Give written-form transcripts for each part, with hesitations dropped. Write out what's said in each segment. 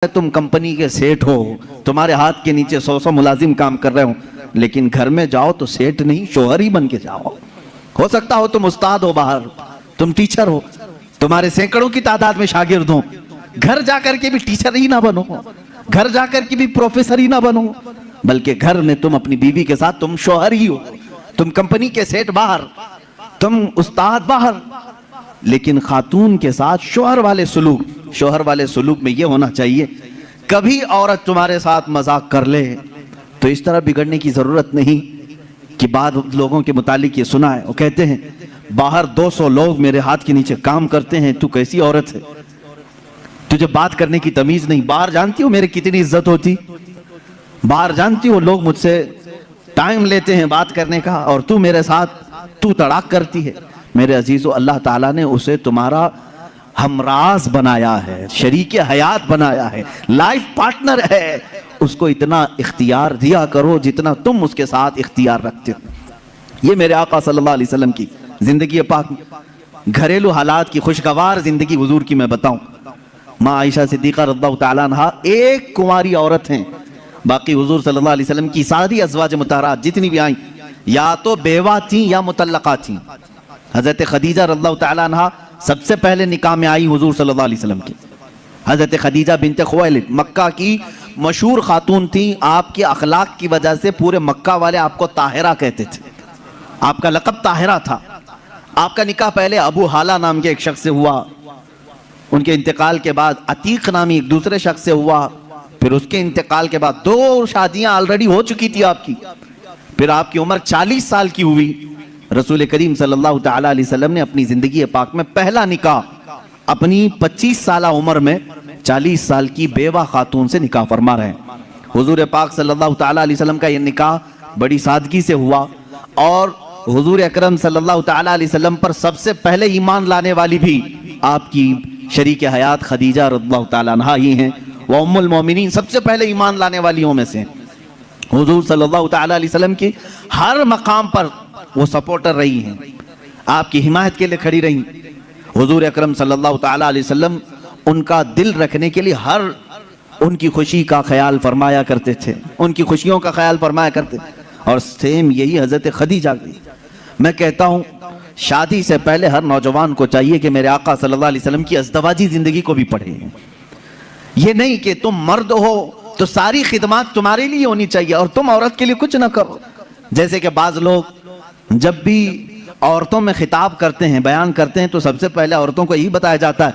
तुम कंपनी के सेठ हो, तुम्हारे हाथ के नीचे 100 मुलाजिम काम कर रहे हो, लेकिन घर में जाओ तो सेठ नहीं शोहर ही बन के जाओ। हो सकता हो तुम उस्ताद हो बाहर, तुम टीचर हो, तुम्हारे सैकड़ों की तादाद में शागिर्द हो, घर जाकर के भी टीचर ही ना बनो, घर जाकर के भी प्रोफेसर ही ना बनो, बल्कि घर में तुम अपनी बीवी के साथ तुम शोहर ही हो। तुम कंपनी के सेठ बाहर, तुम उस्ताद बाहर, लेकिन खातून के साथ शोहर वाले सुलूक में ये होना चाहिए, कभी औरत तुम्हारे साथ मजाक कर ले तो इस तरह बिगड़ने की जरूरत नहीं कि बाद लोगों के मुतालिक ये सुना है, वो कहते हैं बाहर 200 लोग मेरे हाथ के नीचे काम करते हैं, तू कैसी औरत है, तुझे बात करने की तमीज नहीं। बाहर जानती हो मेरी कितनी इज्जत होती, बाहर जानती हो लोग मुझसे टाइम लेते हैं बात करने का, और तू मेरे साथ तू तड़ाक करती है। मेरे अजीजों, अल्लाह ताला ने उसे तुम्हारा हमराज बनाया है, शरीके हयात बनाया है, लाइफ पार्टनर है, उसको इतना इख्तियार दिया करो जितना तुम उसके साथ इख्तियार रखते हो। ये मेरे आका सल्लल्लाहु अलैहि वसल्लम की जिंदगी पाक, घरेलू हालात की खुशगवार जिंदगी हुजूर की मैं बताऊं। माँ आयशा सिद्दीक़ा रज़ियल्लाहु तआला अन्हा एक कुंवारी औरत हैं, बाकी हुजूर सल्लल्लाहु अलैहि वसल्लम की सारी अज़वाज मुतहरात जितनी भी आई या तो बेवा थी या मुतल्लका थी। हजरत खदीजा रज़ियल्लाहु तआला अन्हा सबसे पहले निकाह में आई हुजूर सल्लल्लाहु अलैहि वसल्लम की। हजरत खदीजा बिनते खुवैलिद मक्का की मशहूर खातून थी, आपके अखलाक की वजह से पूरे मक्का वाले आपको ताहिरा कहते थे, आपका लक़ब ताहिरा था। आपका निकाह पहले अबू हाला नाम के एक शख्स से हुआ, उनके इंतकाल के बाद अतीक नामी एक दूसरे शख्स से हुआ, फिर उसके इंतकाल के बाद 2 शादियां ऑलरेडी हो चुकी थी आपकी, फिर आपकी उम्र 40 साल की हुई। रसूल करीम सल्लल्लाहु तआला अलैहि वसल्लम ने अपनी जिंदगी पाक में पहला निकाह अपनी 25 साल उम्र में 40 साल की बेवा खातून से निकाह फरमा रहे हैं। हुजूर पाक सल्लल्लाहु तआला अलैहि वसल्लम का यह निकाह बड़ी सादगी से हुआ, और हुजूर अकरम सल्लल्लाहु तआला अलैहि वसल्लम पर सबसे पहले ईमान लाने वाली भी आपकी शरीक हयात खदीजा रज़ियल्लाहु तआला अन्हा ही हैं। वह उम्मुल मोमिनीन सबसे पहले ईमान लाने वालियों में से हुजूर सल्लल्लाहु तआला अलैहि वसल्लम की हर मकाम पर वो सपोर्टर रही हैं, आपकी हिमायत के लिए खड़ी रही। हुजूर अकरम सल्लल्लाहु तआला अलैहि वसल्लम उनका दिल रखने के लिए हर उनकी खुशी का ख्याल फरमाया करते थे, उनकी खुशियों का ख्याल फरमाया करते। और सेम यही हजरत खदीजा की। मैं कहता हूँ शादी से पहले हर नौजवान को चाहिए कि मेरे आका सल्लल्लाहु अलैहि वसल्लम की अज़दवाजी जिंदगी को भी पढ़े। ये नहीं कि तुम मर्द हो तो सारी खिदमत तुम्हारे लिए होनी चाहिए और तुम औरत के लिए कुछ ना करो। जैसे कि बाज लोग जब भी औरतों में खिताब करते हैं, बयान करते हैं, तो सबसे पहले औरतों को यही बताया जाता है,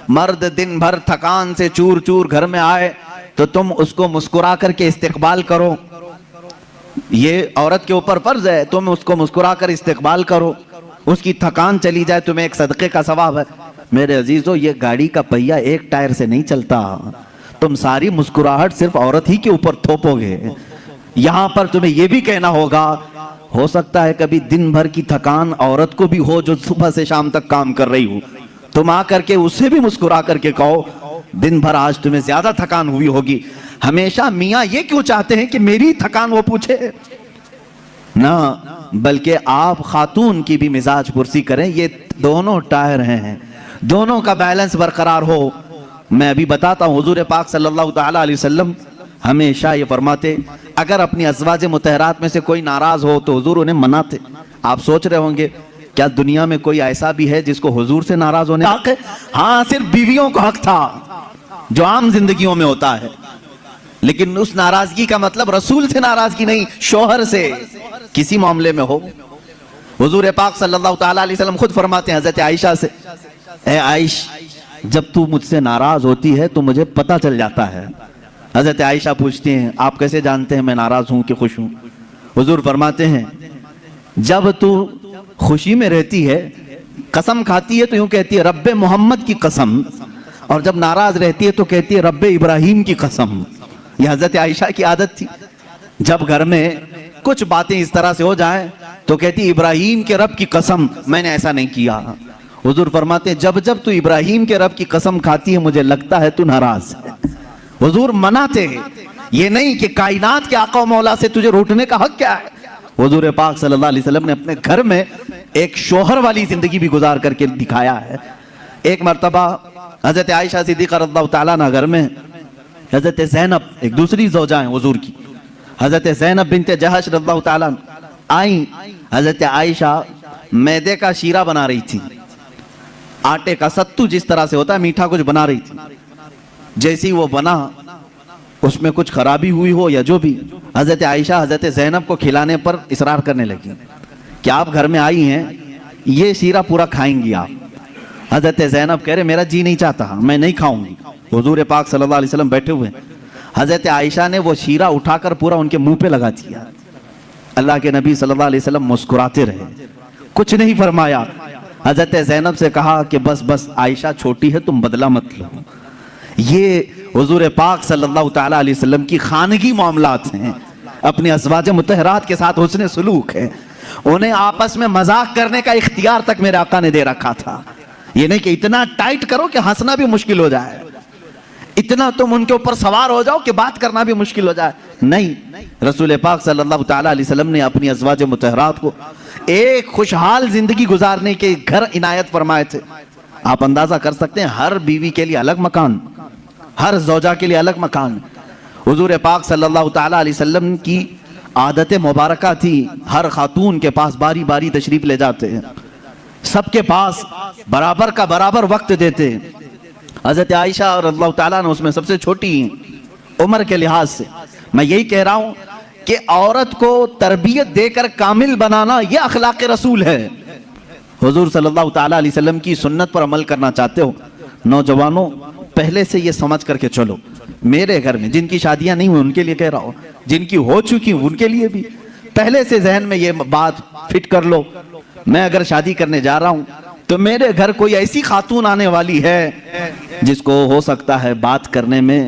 मर्द दिन भर थकान से चूर चूर घर में आए तो तुम उसको मुस्कुरा करके इस्तेकबाल करो, ये औरत के ऊपर फर्ज है, तुम उसको मुस्कुरा कर इस्तेकबाल करो, उसकी थकान चली जाए तुम्हें एक सदक़े का सवाब है। मेरे अजीजों, ये गाड़ी का पहिया एक टायर से नहीं चलता, तुम सारी मुस्कुराहट सिर्फ औरत ही के ऊपर थोपोगे। यहां पर तुम्हें यह भी कहना होगा, हो सकता है कभी दिन भर की थकान औरत को भी हो जो सुबह से शाम तक काम कर रही हो, तुम आकर के उसे भी मुस्कुरा करके कहो दिन भर आज तुम्हें ज्यादा थकान हुई होगी। हमेशा मियाँ ये क्यों चाहते हैं कि मेरी थकान वो पूछे ना, बल्कि आप खातून की भी मिजाज पुरसी करें। ये दोनों टायर हैं, दोनों का बैलेंस बरकरार हो। मैं अभी बताता हूँ, हुजूर पाक सल्लल्लाहु तआला अलैहि वसल्लम हमेशा ये फरमाते, अगर अपनी अज़वाज मुतहरात में से कोई नाराज हो तो हुजूर उन्हें मनाते। आप सोच रहे होंगे क्या दुनिया में कोई ऐसा भी है जिसको हुजूर से नाराज होने हक है? हाँ, सिर्फ बीवियों को हक था जो आम जिंदगियों में होता है, लेकिन उस नाराजगी का मतलब रसूल से नाराजगी नहीं, शोहर से किसी मामले में हो। हुजूर पाक सल्लल्लाहु तआला अलैहि वसल्लम खुद फरमाते हैं हजरत आयशा से, ए आयश, जब तू मुझसे नाराज होती है तो मुझे पता चल जाता है। हजरत आयशा पूछती हैं, आप कैसे जानते हैं मैं नाराज हूं कि खुश हूं? हुजूर फरमाते हैं, जब तू खुशी में रहती है, कसम खाती है तो यूं कहती है रब्बे मोहम्मद की कसम, और जब नाराज रहती है तो कहती है रब्बे इब्राहिम की कसम। यह हजरत आयशा की आदत थी, जब घर में कुछ बातें इस तरह से हो जाएं तो कहती इब्राहिम के रब की कसम, मैंने ऐसा नहीं किया। हुजूर फरमाते हैं, जब जब तू इब्राहिम के रब की कसम खाती है मुझे लगता है तू नाराज है। हुजूर मनाते हैं, ये नहीं कि कायनात के आका मौला से तुझे रूठने का हक क्या है। हुजूर पाक सल्लल्लाहु अलैहि वसल्लम ने अपने घर में एक शोहर वाली जिंदगी भी गुजार करके दिखाया है। एक मर्तबा हजरत आयशा सिद्दीक़ा रज़ियल्लाहु तआला अन्हा घर में حضرت زینب ایک دوسری زوجہ ہیں حضور کی، حضرت زینب بنت جہش رضی اللہ تعالیٰ آئیں، حضرت عائشہ میدے کا شیرہ بنا رہی تھی، آٹے کا ستو جس طرح سے ہوتا ہے میٹھا کچھ بنا رہی تھی، جیسی وہ بنا اس میں کچھ خرابی ہوئی ہو یا جو بھی، حضرت عائشہ حضرت زینب کو کھلانے پر اصرار کرنے لگی کہ آپ گھر میں آئی ہیں، یہ شیرہ پورا کھائیں گی آپ۔ حضرت زینب کہہ رہے میرا جی نہیں چاہتا، میں نہیں کھاؤں گی۔ حضور پاک صلی اللہ علیہ وسلم بیٹھے ہوئے، حضرت عائشہ نے وہ شیرہ اٹھا کر پورا ان کے منہ پہ لگا دیا۔ اللہ کے نبی صلی اللہ علیہ وسلم مسکراتے رہے، کچھ نہیں فرمایا۔ حضرت زینب سے کہا کہ بس عائشہ چھوٹی ہے، تم بدلہ مت لو۔ یہ حضور پاک صلی اللہ تعالیٰ علیہ وسلم کی خانگی معاملات ہیں، اپنی ازواج مطہرات کے ساتھ حسن سلوک ہے۔ انہیں آپس میں مذاق کرنے کا اختیار تک میرے آقا نے دے رکھا تھا، یہ نہیں کہ اتنا ٹائٹ کرو کہ ہنسنا بھی مشکل ہو جائے، اتنا تم ان کے اوپر سوار ہو جاؤ کہ بات کرنا بھی مشکل ہو جائے، نہیں۔ رسول پاک صلی اللہ تعالیٰ علیہ وسلم نے اپنی ازواج مطہرات کو ایک خوشحال زندگی گزارنے کے گھر عنایت فرمائے تھے۔ آپ اندازہ کر سکتے ہیں ہر بیوی کے لیے الگ مکان، ہر زوجہ کے لیے الگ مکان۔ حضور پاک صلی اللہ تعالیٰ علیہ وسلم کی عادت مبارکہ تھی، ہر خاتون کے پاس باری باری تشریف لے جاتے ہیں، سب کے پاس برابر کا برابر وقت دیتے ہیں۔ حضرت عائشہ رضی اللہ تعالیٰ نے اس میں سب سے چھوٹی ہیں عمر کے لحاظ سے۔ میں یہی کہہ رہا ہوں کہ عورت کو تربیت دے کر کامل بنانا یہ اخلاق رسول ہے۔ حضور صلی اللہ تعالیٰ علیہ وسلم کی سنت پر عمل کرنا چاہتے ہو نوجوانوں، پہلے سے یہ سمجھ کر کے چلو، میرے گھر میں جن کی شادیاں نہیں ہوئی ان کے لیے کہہ رہا ہوں، جن کی ہو چکی ان کے لیے بھی پہلے سے ذہن میں یہ بات فٹ کر لو، میں اگر شادی کرنے جا رہا ہوں تو میرے گھر کوئی ایسی خاتون آنے والی ہے جس کو ہو سکتا ہے بات کرنے میں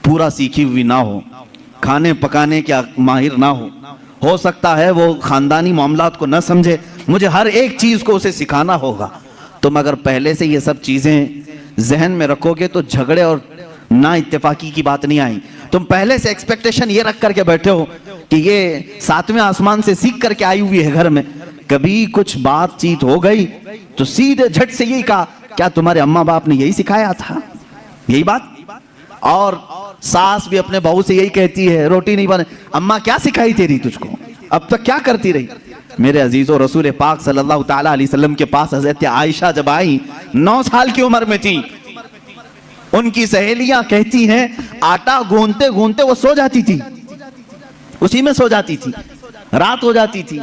پورا سیکھی ہوئی نہ ہو، کھانے پکانے کے ماہر نہ ہو سکتا ہے وہ خاندانی معاملات کو نہ سمجھے، مجھے ہر ایک چیز کو اسے سکھانا ہوگا۔ تم اگر پہلے سے یہ سب چیزیں ذہن میں رکھو گے تو جھگڑے اور نا اتفاقی کی بات نہیں آئی۔ تم پہلے سے ایکسپیکٹیشن یہ رکھ کر کے بیٹھے ہو کہ یہ ساتویں آسمان سے سیکھ کر کے آئی ہوئی ہے گھر میں، کبھی کچھ بات چیت ہو گئی تو سیدھے جھٹ سے یہی کہا کیا تمہارے اماں باپ نے یہی سکھایا تھا، یہی بات۔ اور ساس بھی اپنے بہو سے یہی کہتی ہے روٹی نہیں بنے، اماں کیا سکھائی تیری تجھ کو، اب تک کیا کرتی رہی۔ میرے عزیزو، رسول پاک صلی اللہ تعالیٰ علیہ وسلم کے پاس حضرت عائشہ جب آئی 9 سال کی عمر میں تھی، ان کی سہیلیاں کہتی ہیں آٹا گوندتے گوندتے وہ سو جاتی تھی، اسی میں سو جاتی تھی، رات ہو جاتی تھی۔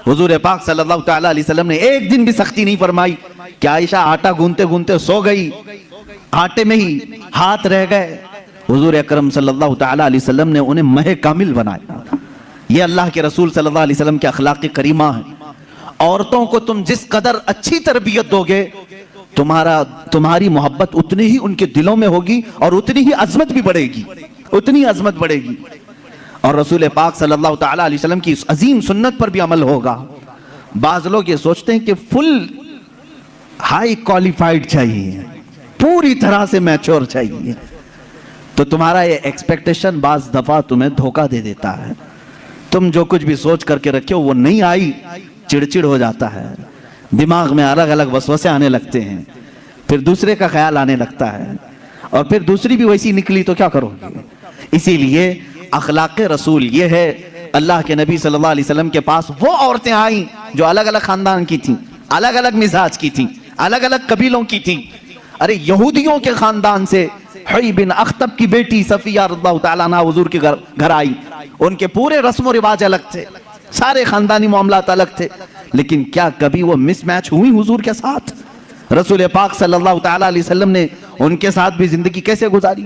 حضور پاک صلی اللہ تعالیٰ علیہ وسلم نے ایک دن بھی سختی نہیں فرمائی کہ عائشہ آٹا گوندتے گوندتے سو گئی، آٹے میں ہی ہاتھ رہ گئے۔ حضور اکرم صلی اللہ تعالیٰ علیہ وسلم نے انہیں مہ کامل بنایا۔ یہ اللہ کے رسول صلی اللہ علیہ وسلم کے اخلاق کریمہ ہیں۔ عورتوں کو تم جس قدر اچھی تربیت دو گے تمہاری محبت اتنی ہی ان کے دلوں میں ہوگی اور اتنی ہی عظمت بھی بڑھے گی، اتنی عظمت بڑھے گی۔ اور رسول پاک صلی اللہ تعالیٰ علیہ وسلم کی اس عظیم سنت پر بھی عمل ہوگا۔ بعض لوگ یہ سوچتے ہیں کہ فل ہائی کوالیفائیڈ چاہیے، پوری طرح سے میچور چاہیے، تو تمہارا یہ ایکسپیکٹیشن بعض دفعہ تمہیں دھوکہ دے دیتا ہے۔ تم جو کچھ بھی سوچ کر کے رکھے ہو وہ نہیں آئی، چڑچڑ ہو جاتا ہے، دماغ میں الگ الگ وسوسے آنے لگتے ہیں، پھر دوسرے کا خیال آنے لگتا ہے، اور پھر دوسری بھی ویسی نکلی تو کیا کرو گے۔ اسی لیے اخلاق رسول یہ ہے، اللہ کے نبی صلی اللہ علیہ وسلم کے پاس وہ عورتیں آئیں جو الگ الگ خاندان کی تھیں، الگ الگ مزاج کی تھیں، الگ الگ قبیلوں کی تھیں۔ ارے یہودیوں کے خاندان سے حی بن اخطب کی بیٹی صفیہ رضی اللہ تعالیٰ عنہ حضور کے گھر آئی، ان کے پورے رسم و رواج الگ تھے، سارے خاندانی معاملات الگ تھے، لیکن کیا کبھی وہ مس میچ ہوئی حضور کے ساتھ؟ رسول پاک صلی اللہ تعالیٰ علیہ وسلم نے ان کے ساتھ بھی زندگی کیسے گزاری؟